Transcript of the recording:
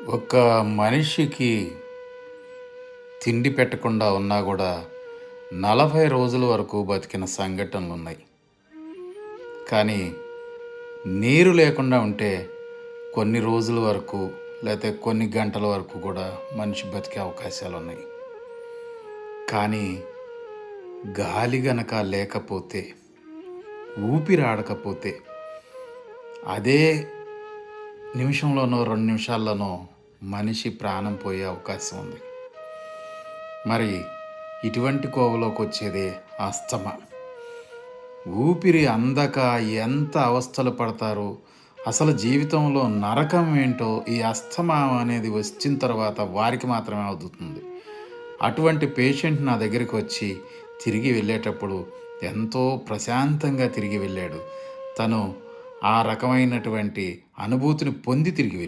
ఒక మనిషికి తిండి పెట్టకుండా ఉన్నా కూడా 40 రోజుల వరకు బతికిన సంఘటనలున్నాయి. కానీ నీరు లేకుండా ఉంటే కొన్ని రోజుల వరకు లేతే కొన్ని గంటల వరకు కూడా మనిషి బతికే అవకాశాలున్నాయి. కానీ గాలి గనక లేకపోతే, ఊపిరి ఆడకపోతే అదే నిమిషంలోనో 2 నిమిషాల్లోనో మనిషి ప్రాణం పోయే అవకాశం ఉంది. మరి ఇటువంటి కోవలోకి వచ్చేదే అస్తమా. ఊపిరి అందక ఎంత అవస్థలు పడతారో, అసలు జీవితంలో నరకం ఏంటో ఈ అస్తమా అనేది వచ్చిన తర్వాత వారికి మాత్రమే అవుతుంది. అటువంటి పేషెంట్ నా దగ్గరికి వచ్చి తిరిగి వెళ్ళేటప్పుడు ఎంతో ప్రశాంతంగా తిరిగి వెళ్ళాడు. తను ఆ రకమైనటువంటి అనుభూతిని పొంది తిరిగి వెళ్ళాడు.